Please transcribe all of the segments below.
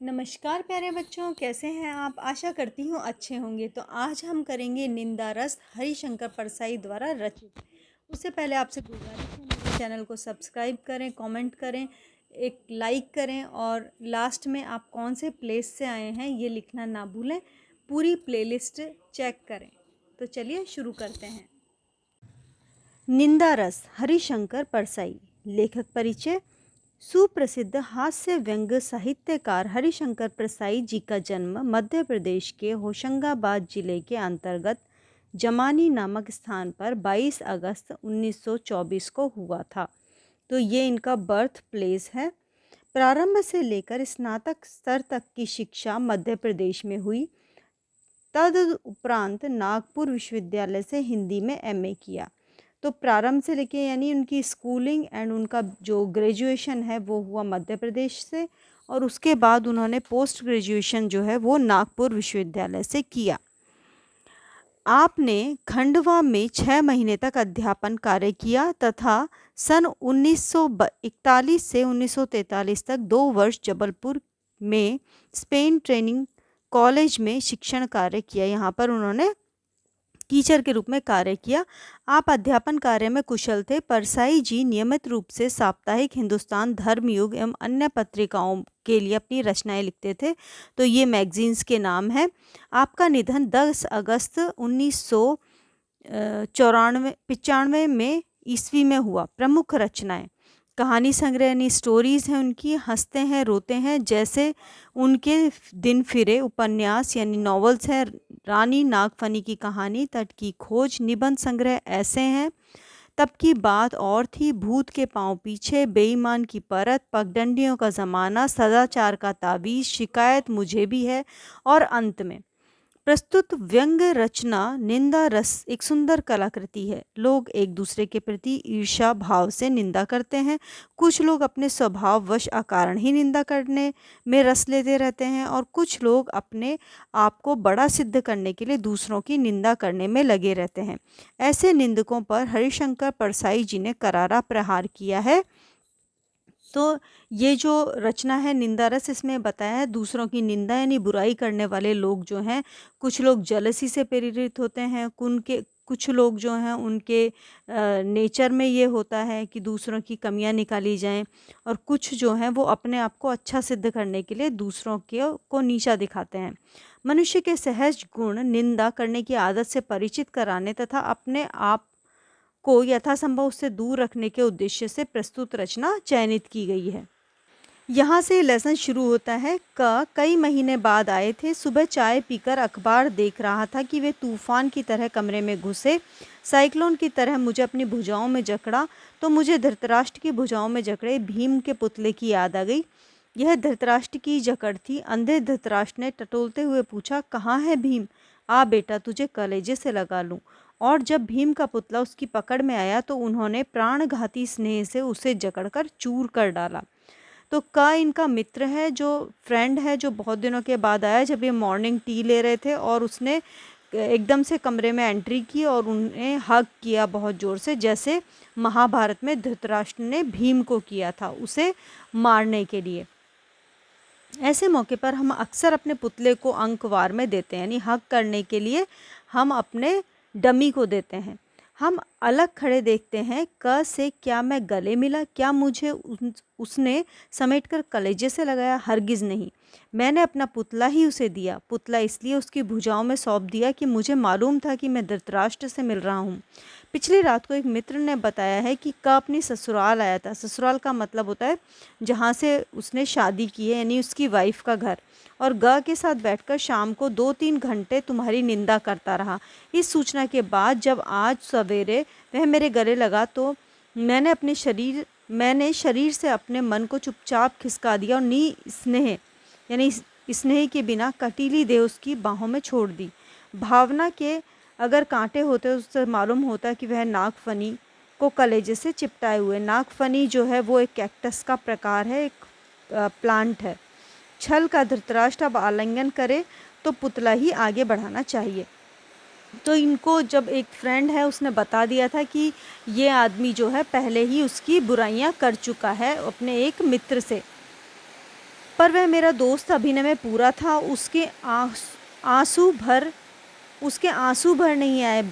नमस्कार प्यारे बच्चों, कैसे हैं आप? आशा करती हूँ अच्छे होंगे। तो आज हम करेंगे निंदा रस हरिशंकर परसाई द्वारा रचित। उससे पहले आपसे गुजारिश है, मेरे चैनल को सब्सक्राइब करें, कमेंट करें, एक लाइक करें और लास्ट में आप कौन से प्लेस से आए हैं ये लिखना ना भूलें। पूरी प्लेलिस्ट चेक करें। तो चलिए शुरू करते हैं। निंदा रस हरिशंकर परसाई। लेखक परिचय। सुप्रसिद्ध हास्य व्यंग्य साहित्यकार हरिशंकर परसाई जी का जन्म मध्य प्रदेश के होशंगाबाद जिले के अंतर्गत जमानी नामक स्थान पर 22 अगस्त 1924 को हुआ था। तो ये इनका बर्थ प्लेस है। प्रारंभ से लेकर स्नातक स्तर तक की शिक्षा मध्य प्रदेश में हुई। तदुपरांत नागपुर विश्वविद्यालय से हिंदी में एमए किया। तो प्रारंभ से लेके यानी उनकी स्कूलिंग एंड उनका जो ग्रेजुएशन है वो हुआ मध्य प्रदेश से, और उसके बाद उन्होंने पोस्ट ग्रेजुएशन जो है वो नागपुर विश्वविद्यालय से किया। आपने खंडवा में 6 महीने तक अध्यापन कार्य किया तथा सन 1941 से 1943 तक 2 वर्ष जबलपुर में स्पेन ट्रेनिंग कॉलेज में शिक्षण कार्य किया। यहाँ पर उन्होंने टीचर के रूप में कार्य किया। आप अध्यापन कार्य में कुशल थे। परसाई जी नियमित रूप से साप्ताहिक हिंदुस्तान, धर्मयुग एवं अन्य पत्रिकाओं के लिए अपनी रचनाएं लिखते थे। तो ये मैगजीन्स के नाम हैं। आपका निधन 10 अगस्त 1995 में ईस्वी में हुआ। प्रमुख रचनाएं कहानी संग्रह यानी स्टोरीज़ हैं उनकी, हंसते हैं रोते हैं जैसे उनके दिन फिरे, उपन्यास यानी नॉवेल्स हैं, रानी नागफनी की कहानी, तट की खोज, निबंध संग्रह ऐसे हैं, तब की बात और थी, भूत के पांव पीछे, बेईमान की परत, पगडंडियों का ज़माना, सदाचार का ताबीज, शिकायत मुझे भी है, और अंत में प्रस्तुत व्यंग्य रचना निंदा रस एक सुंदर कलाकृति है। लोग एक दूसरे के प्रति ईर्ष्या भाव से निंदा करते हैं। कुछ लोग अपने स्वभाव वश अकारण ही निंदा करने में रस लेते रहते हैं और कुछ लोग अपने आप को बड़ा सिद्ध करने के लिए दूसरों की निंदा करने में लगे रहते हैं। ऐसे निंदकों पर हरिशंकर परसाई जी ने करारा प्रहार किया है। तो ये जो रचना है निंदा रस, इसमें बताया है दूसरों की निंदा यानी बुराई करने वाले लोग जो हैं, कुछ लोग जलसी से प्रेरित होते हैं, कुछ लोग जो हैं उनके नेचर में ये होता है कि दूसरों की कमियां निकाली जाएं, और कुछ जो हैं वो अपने आप को अच्छा सिद्ध करने के लिए दूसरों को नीचा दिखाते हैं। मनुष्य के सहज गुण निंदा करने की आदत से परिचित कराने तथा अपने आप को यथासंभव उससे दूर रखने के उद्देश्य से प्रस्तुत रचना चयनित की गई है। यहाँ से लेसन शुरू होता है। कई महीने बाद आए थे। सुबह चाय पीकर अखबार देख रहा था कि वे तूफान की तरह कमरे में घुसे, साइक्लोन की तरह मुझे अपनी भुजाओं में जकड़ा। तो मुझे धृतराष्ट्र की भुजाओं में जकड़े भीम के पुतले की याद आ गई। यह धृतराष्ट्र की जकड़ थी। अंधे धृतराष्ट्र ने टटोलते हुए पूछा, कहाँ है भीम? आ बेटा, तुझे कलेजे से लगा लूं। और जब भीम का पुतला उसकी पकड़ में आया तो उन्होंने प्राणघाती स्नेह से उसे जकड़कर चूर कर डाला। तो इनका मित्र है, जो फ्रेंड है, जो बहुत दिनों के बाद आया जब ये मॉर्निंग टी ले रहे थे, और उसने एकदम से कमरे में एंट्री की और उन्हें हग किया बहुत ज़ोर से, जैसे महाभारत में धृतराष्ट्र ने भीम को किया था उसे मारने के लिए। ऐसे मौके पर हम अक्सर अपने पुतले को अंकवार में देते हैं, यानी हक करने के लिए हम अपने डमी को देते हैं। हम अलग खड़े देखते हैं। क से क्या मैं गले मिला? क्या मुझे उसने समेटकर कलेजे से लगाया? हरगिज़ नहीं। मैंने अपना पुतला ही उसे दिया। पुतला इसलिए उसकी भुजाओं में सौंप दिया कि मुझे मालूम था कि मैं धृतराष्ट्र से मिल रहा हूँ। पिछली रात को एक मित्र ने बताया है कि अपनी ससुराल आया था। ससुराल का मतलब होता है जहाँ से उसने शादी की है, यानी उसकी वाइफ का घर, और के साथ बैठकर शाम को 2-3 घंटे तुम्हारी निंदा करता रहा। इस सूचना के बाद जब आज सवेरे वह मेरे गले लगा तो मैंने शरीर से अपने मन को चुपचाप खिसका दिया और स्नेह यानी स्नेह के बिना कटीली देह उसकी बाहों में छोड़ दी। भावना के अगर कांटे होते उससे मालूम होता कि वह नागफनी को कलेजे से चिपटाए हुए। नागफनी जो है वो एक कैक्टस का प्रकार है, एक प्लांट है। छल का धृतराष्ट्र अब आलिंगन करे तो पुतला ही आगे बढ़ाना चाहिए। तो इनको जब एक फ्रेंड है उसने बता दिया था कि ये आदमी जो है पहले ही उसकी बुराइयां कर चुका है अपने एक मित्र से। पर वह मेरा दोस्त अभिनय में पूरा था। आंसू भर उसके आंसू भर नहीं आए,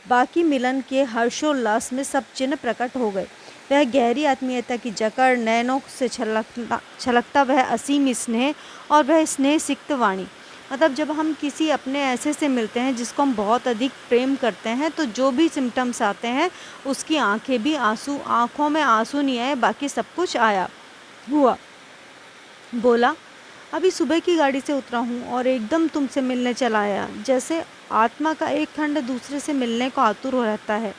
बाकी मिलन के हर्षोल्लास में सब चिन्ह प्रकट हो गए। वह गहरी आत्मीयता की जकड़, नैनों से छलकता वह असीम स्नेह और वह स्नेह सिक्त वाणी। मतलब जब हम किसी अपने ऐसे से मिलते हैं जिसको हम बहुत अधिक प्रेम करते हैं, तो जो भी सिम्टम्स आते हैं उसकी आंखों में आंसू नहीं आए, बाकी सब कुछ हुआ। बोला, अभी सुबह की गाड़ी से उतरा हूँ और एकदम तुमसे मिलने चला आया। जैसे आत्मा का एक खंड दूसरे से मिलने को आतुर हो रहता है।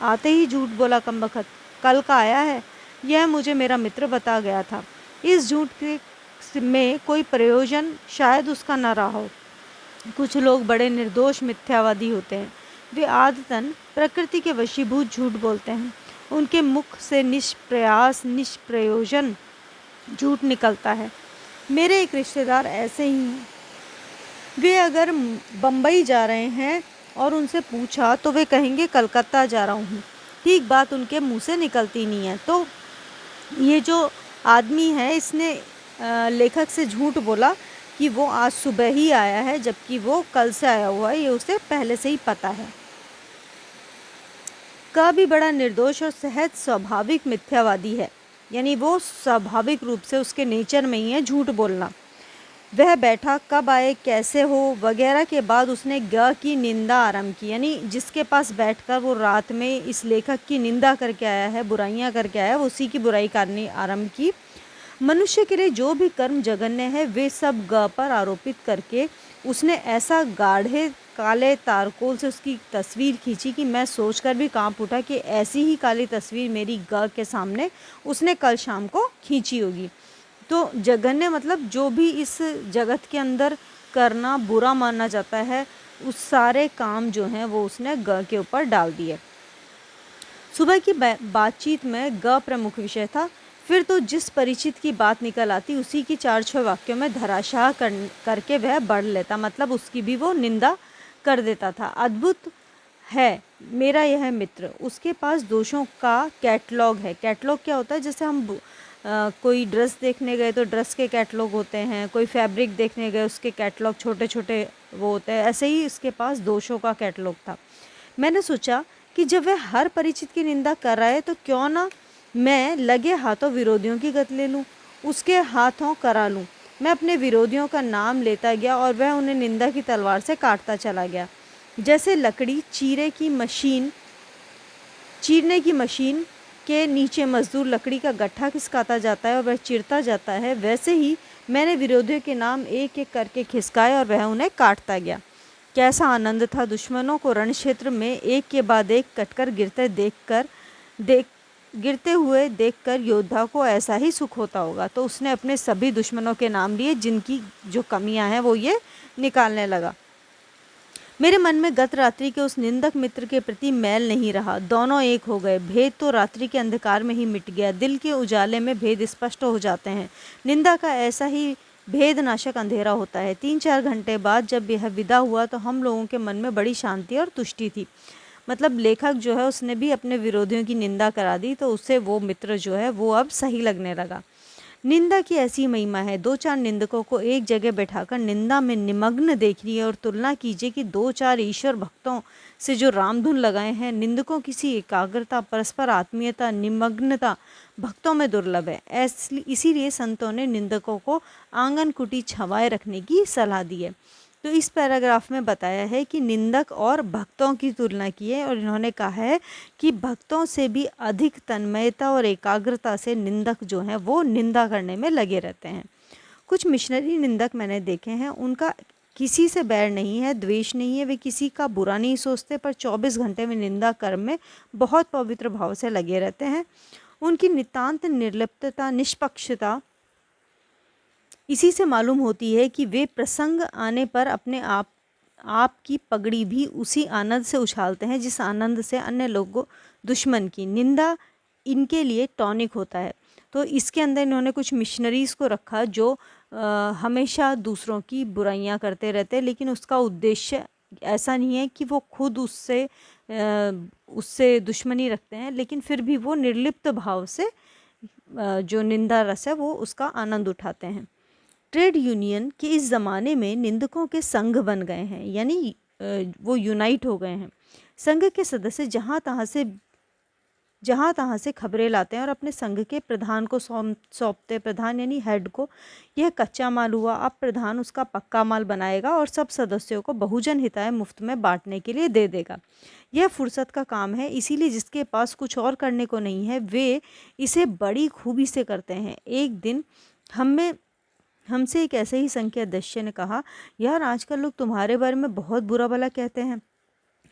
आते ही झूठ बोला कमबख्त, कल का आया है। यह मुझे मेरा मित्र बता गया था। इस झूठ के में कोई प्रयोजन शायद उसका न रहा हो। कुछ लोग बड़े निर्दोष मिथ्यावादी होते हैं। वे आदतन प्रकृति के वशीभूत झूठ बोलते हैं। उनके मुख से निष्प्रयोजन झूठ निकलता है। मेरे एक रिश्तेदार ऐसे ही हैं। वे अगर बम्बई जा रहे हैं और उनसे पूछा तो वे कहेंगे कलकत्ता जा रहा हूँ। ठीक बात उनके मुंह से निकलती नहीं है। तो ये जो आदमी है, इसने लेखक से झूठ बोला कि वो आज सुबह ही आया है, जबकि वो कल से आया हुआ है। ये उसे पहले से ही पता है। का भी बड़ा निर्दोष और सहज स्वाभाविक मिथ्यावादी है, यानी वो स्वाभाविक रूप से उसके नेचर में ही है झूठ बोलना। वह बैठा, कब आए, कैसे हो वगैरह के बाद उसने ग की निंदा आरंभ की। यानी जिसके पास बैठकर वो रात में इस लेखक की निंदा करके आया है, बुराइयां करके आया है, उसी की बुराई करनी आरंभ की। मनुष्य के लिए जो भी कर्म जघन्य है वे सब ग पर आरोपित करके उसने ऐसा गाढ़े काले तारकोल से उसकी तस्वीर खींची कि मैं सोचकर भी कांप उठा कि ऐसी ही काली तस्वीर मेरी ग के सामने उसने कल शाम को खींची होगी। तो जघन्य मतलब जो भी इस जगत के अंदर करना बुरा माना जाता है, उस सारे काम जो हैं वो उसने ग के ऊपर डाल दिए। सुबह की बातचीत में ग प्रमुख विषय था। फिर तो जिस परिचित की बात निकल आती उसी की 4-6 वाक्यों में धराशाह करके वह बढ़ लेता, मतलब उसकी भी वो निंदा कर देता था। अद्भुत है मेरा यह मित्र, उसके पास दोषों का कैटलॉग है। कैटलॉग क्या होता है? जैसे हम कोई ड्रेस देखने गए तो ड्रेस के कैटलॉग होते हैं, कोई फैब्रिक देखने गए उसके कैटलॉग छोटे छोटे वो होते हैं, ऐसे ही इसके पास दोषों का कैटलॉग था। मैंने सोचा कि जब वह हर परिचित की निंदा कर रहा है तो क्यों ना मैं लगे हाथों विरोधियों की गत ले लूँ, उसके हाथों करा लूँ। मैं अपने विरोधियों का नाम लेता गया और वह उन्हें निंदा की तलवार से काटता चला गया। जैसे लकड़ी चीरने की मशीन के नीचे मजदूर लकड़ी का गट्ठा खिसकाता जाता है और वह चिरता जाता है, वैसे ही मैंने विरोधियों के नाम एक एक करके खिसकाए और वह उन्हें काटता गया। कैसा आनंद था दुश्मनों को रण क्षेत्र में एक के बाद एक कटकर गिरते हुए देखकर योद्धा को ऐसा ही सुख होता होगा। तो उसने अपने सभी दुश्मनों के नाम लिए, जिनकी जो कमियां हैं वो ये निकालने लगा। मेरे मन में गत रात्रि के उस निंदक मित्र के प्रति मैल नहीं रहा। दोनों एक हो गए। भेद तो रात्रि के अंधकार में ही मिट गया। दिल के उजाले में भेद स्पष्ट हो जाते हैं। निंदा का ऐसा ही भेदनाशक अंधेरा होता है। 3-4 घंटे बाद जब यह विदा हुआ तो हम लोगों के मन में बड़ी शांति और तुष्टि थी। मतलब लेखक जो है उसने भी अपने विरोधियों की निंदा करा दी, तो उसे वो मित्र जो है वो अब सही लगने लगा। निंदा की ऐसी महिमा है। 2-4 निंदकों को एक जगह बैठाकर निंदा में निमग्न देखिए और तुलना कीजिए कि 2-4 ईश्वर भक्तों से जो रामधुन लगाए हैं। निंदकों किसी एकाग्रता, परस्पर आत्मीयता, निमग्नता भक्तों में दुर्लभ है। इसीलिए संतों ने निंदकों को आंगन कुटी छवाए रखने की सलाह दी है। तो इस पैराग्राफ में बताया है कि निंदक और भक्तों की तुलना की है और इन्होंने कहा है कि भक्तों से भी अधिक तन्मयता और एकाग्रता से निंदक जो हैं वो निंदा करने में लगे रहते हैं। कुछ मिशनरी निंदक मैंने देखे हैं, उनका किसी से बैर नहीं है, द्वेष नहीं है, वे किसी का बुरा नहीं सोचते, पर 24 घंटे में निंदा कर्म में बहुत पवित्र भाव से लगे रहते हैं। उनकी नितांत निर्लिप्तता, निष्पक्षता इसी से मालूम होती है कि वे प्रसंग आने पर अपने आप की पगड़ी भी उसी आनंद से उछालते हैं जिस आनंद से अन्य लोगों दुश्मन की निंदा इनके लिए टॉनिक होता है। तो इसके अंदर इन्होंने कुछ मिशनरीज़ को रखा जो हमेशा दूसरों की बुराइयां करते रहते हैं, लेकिन उसका उद्देश्य ऐसा नहीं है कि वो खुद उससे दुश्मनी रखते हैं, लेकिन फिर भी वो निर्लिप्त भाव से जो निंदा रस है वो उसका आनंद उठाते हैं। ट्रेड यूनियन के इस ज़माने में निंदकों के संघ बन गए हैं, यानी वो यूनाइट हो गए हैं। संघ के सदस्य जहाँ तहाँ से खबरें लाते हैं और अपने संघ के प्रधान को सौंपते। प्रधान यानी हेड को। यह कच्चा माल हुआ, अब प्रधान उसका पक्का माल बनाएगा और सब सदस्यों को बहुजन हिताय मुफ्त में बांटने के लिए दे देगा। यह फुर्सत का काम है, इसीलिए जिसके पास कुछ और करने को नहीं है वे इसे बड़ी खूबी से करते हैं। एक दिन हमसे एक ऐसे ही संघ के अध्यक्ष ने कहा, यार आजकल लोग तुम्हारे बारे में बहुत बुरा भला कहते हैं।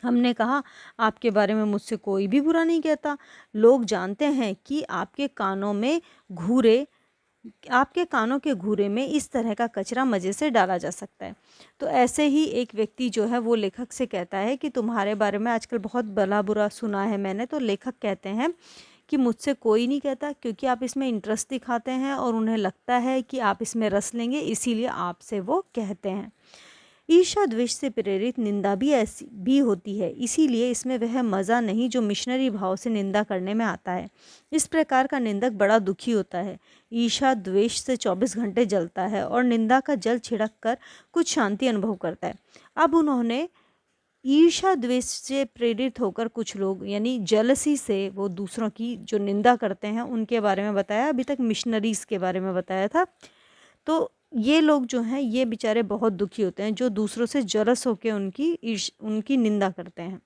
हमने कहा, आपके बारे में मुझसे कोई भी बुरा नहीं कहता। लोग जानते हैं कि आपके कानों के घूरे में इस तरह का कचरा मज़े से डाला जा सकता है। तो ऐसे ही एक व्यक्ति जो है वो लेखक से कहता है कि तुम्हारे बारे में आजकल बहुत भला बुरा सुना है मैंने। तो लेखक कहते हैं कि मुझसे कोई नहीं कहता, क्योंकि आप इसमें इंटरेस्ट दिखाते हैं और उन्हें लगता है कि आप इसमें रस लेंगे, इसीलिए आपसे वो कहते हैं। ईर्ष्या द्वेष से प्रेरित निंदा भी ऐसी भी होती है, इसीलिए इसमें वह मज़ा नहीं जो मिशनरी भाव से निंदा करने में आता है। इस प्रकार का निंदक बड़ा दुखी होता है, ईर्ष्या द्वेष से 24 घंटे जलता है और निंदा का जल छिड़क कर कुछ शांति अनुभव करता है। अब उन्होंने ईर्ष्या द्वेष से प्रेरित होकर कुछ लोग, यानी जेलसी से वो दूसरों की जो निंदा करते हैं उनके बारे में बताया। अभी तक मिशनरीज के बारे में बताया था। तो ये लोग जो हैं ये बेचारे बहुत दुखी होते हैं, जो दूसरों से जलस होकर उनकी निंदा करते हैं।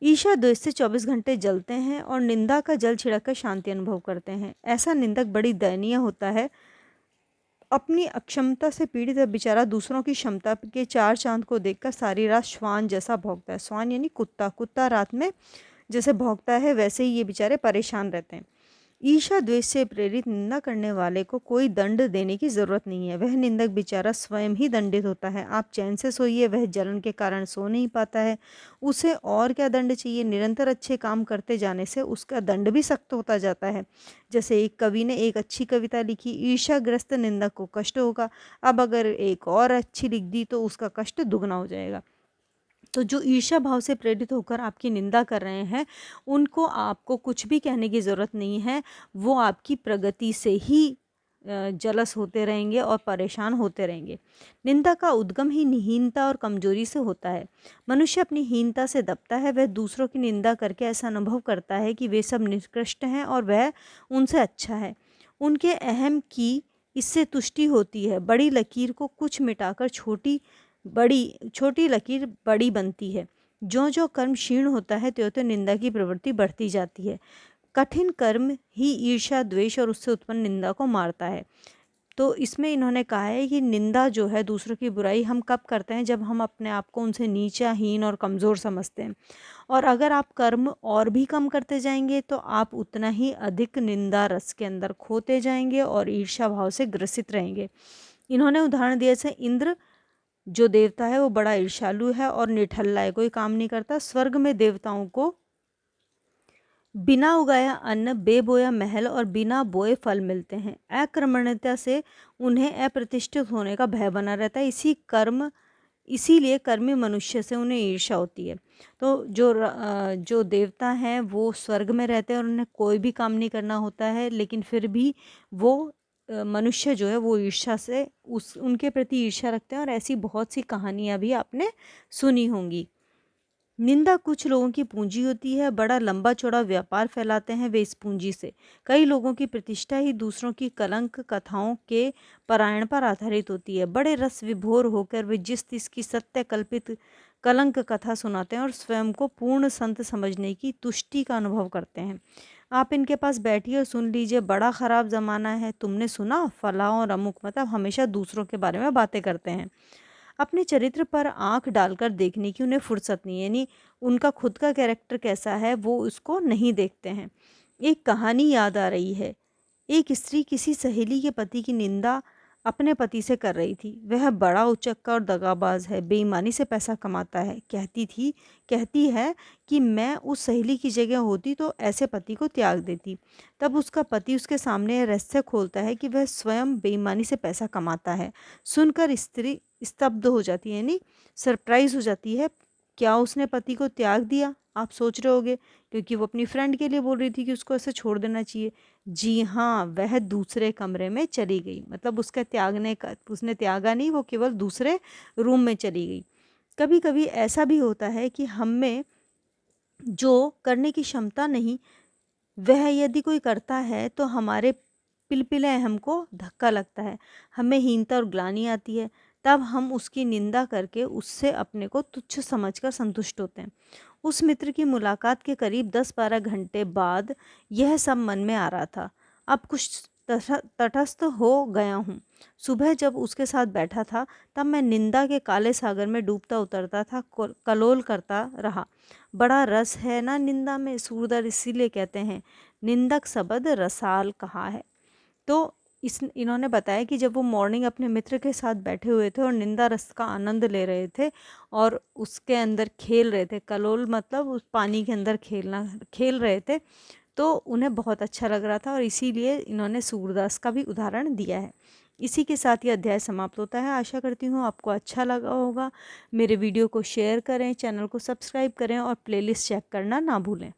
ईर्ष्या द्वेष से 24 घंटे जलते हैं और निंदा का जल छिड़क कर शांति अनुभव करते हैं। ऐसा निंदक बड़ी दयनीय होता है। अपनी अक्षमता से पीड़ित बेचारा दूसरों की क्षमता के चार चांद को देखकर सारी रात श्वान जैसा भौंकता है। श्वान यानी कुत्ता। कुत्ता रात में जैसे भौंकता है वैसे ही ये बेचारे परेशान रहते हैं। ईर्ष्या द्वेष से प्रेरित निंदा करने वाले को कोई दंड देने की जरूरत नहीं है, वह निंदक बेचारा स्वयं ही दंडित होता है। आप चैन से सोइए, वह जलन के कारण सो नहीं पाता है। उसे और क्या दंड चाहिए? निरंतर अच्छे काम करते जाने से उसका दंड भी सख्त होता जाता है। जैसे एक कवि ने एक अच्छी कविता लिखी, ईर्ष्याग्रस्त निंदक को कष्ट होगा। अब अगर एक और अच्छी लिख दी तो उसका कष्ट दुगना हो जाएगा। तो जो ईर्ष्या भाव से प्रेरित होकर आपकी निंदा कर रहे हैं उनको आपको कुछ भी कहने की ज़रूरत नहीं है। वो आपकी प्रगति से ही जलस होते रहेंगे और परेशान होते रहेंगे। निंदा का उद्गम ही हीनता और कमजोरी से होता है। मनुष्य अपनी हीनता से दबता है। वह दूसरों की निंदा करके ऐसा अनुभव करता है कि वे सब निकृष्ट हैं और वह उनसे अच्छा है। उनके अहम की इससे तुष्टि होती है। बड़ी लकीर को कुछ मिटाकर छोटी लकीर बड़ी बनती है। जो जो कर्म क्षीण होता है त्यों त्यों निंदा की प्रवृत्ति बढ़ती जाती है। कठिन कर्म ही ईर्ष्या द्वेष और उससे उत्पन्न निंदा को मारता है। तो इसमें इन्होंने कहा है कि निंदा जो है, दूसरों की बुराई हम कब करते हैं? जब हम अपने आप को उनसे नीचा, हीन और कमज़ोर समझते हैं। और अगर आप कर्म और भी कम करते जाएंगे तो आप उतना ही अधिक निंदा रस के अंदर खोते जाएंगे और ईर्ष्या भाव से ग्रसित रहेंगे। इन्होंने उदाहरण दिया, जैसे इंद्र जो देवता है वो बड़ा ईर्ष्यालु है और निठल्ला है, कोई काम नहीं करता। स्वर्ग में देवताओं को बिना उगाया अन्न, बेबोया महल और बिना बोए फल मिलते हैं। अक्रमण्यता से उन्हें अप्रतिष्ठित होने का भय बना रहता है। इसीलिए कर्मी मनुष्य से उन्हें ईर्ष्या होती है। तो जो देवता हैं वो स्वर्ग में रहते हैं और उन्हें कोई भी काम नहीं करना होता है, लेकिन फिर भी वो मनुष्य जो है वो ईर्ष्या से उनके प्रति ईर्ष्या रखते हैं। और ऐसी बहुत सी कहानियाँ भी आपने सुनी होंगी। निंदा कुछ लोगों की पूंजी होती है। बड़ा लंबा चौड़ा व्यापार फैलाते हैं वे इस पूंजी से। कई लोगों की प्रतिष्ठा ही दूसरों की कलंक कथाओं के पारायण पर आधारित होती है। बड़े रस विभोर होकर वे जिस तिसकी सत्य कल्पित कलंक कथा सुनाते हैं और स्वयं को पूर्ण संत समझने की तुष्टि का अनुभव करते हैं। आप इनके पास बैठिए और सुन लीजिए, बड़ा ख़राब ज़माना है, तुमने सुना फलां और अमुक, मतलब हमेशा दूसरों के बारे में बातें करते हैं। अपने चरित्र पर आंख डालकर देखने की उन्हें फुर्सत नहीं है, यानी उनका खुद का कैरेक्टर कैसा है वो उसको नहीं देखते हैं। एक कहानी याद आ रही है। एक स्त्री किसी सहेली के पति की निंदा अपने पति से कर रही थी। वह बड़ा उचक्का और दगाबाज है, बेईमानी से पैसा कमाता है। कहती है कि मैं उस सहेली की जगह होती तो ऐसे पति को त्याग देती। तब उसका पति उसके सामने रहस्य खोलता है कि वह स्वयं बेईमानी से पैसा कमाता है। सुनकर स्त्री स्तब्ध हो जाती है, यानी सरप्राइज हो जाती है। क्या उसने पति को त्याग दिया? आप सोच रहे होगे क्योंकि वो अपनी फ्रेंड के लिए बोल रही थी कि उसको ऐसे छोड़ देना चाहिए। जी हाँ, वह दूसरे कमरे में चली गई, मतलब उसने त्यागा नहीं, वो केवल दूसरे रूम में चली गई। कभी कभी ऐसा भी होता है कि हम में जो करने की क्षमता नहीं, वह यदि कोई करता है तो हमारे पिलपिले हमको धक्का लगता है, हमें हीनता और ग्लानि आती है, तब हम उसकी निंदा करके उससे अपने को तुच्छ समझकर संतुष्ट होते हैं। उस मित्र की मुलाकात के करीब 10-12 घंटे बाद यह सब मन में आ रहा था। अब कुछ तटस्थ हो गया हूँ। सुबह जब उसके साथ बैठा था तब मैं निंदा के काले सागर में डूबता उतरता था, कलोल करता रहा। बड़ा रस है ना निंदा में, सूरदास इसीलिए कहते हैं निंदक शब्द रसाल कहा है। तो इन्होंने बताया कि जब वो मॉर्निंग अपने मित्र के साथ बैठे हुए थे और निंदा रस का आनंद ले रहे थे और उसके अंदर खेल रहे थे, कलोल मतलब उस पानी के अंदर खेल रहे थे, तो उन्हें बहुत अच्छा लग रहा था और इसीलिए इन्होंने सूरदास का भी उदाहरण दिया है। इसी के साथ ये अध्याय समाप्त होता है। आशा करती हूँ आपको अच्छा लगा होगा। मेरे वीडियो को शेयर करें, चैनल को सब्सक्राइब करें और प्लेलिस्ट चेक करना ना भूलें।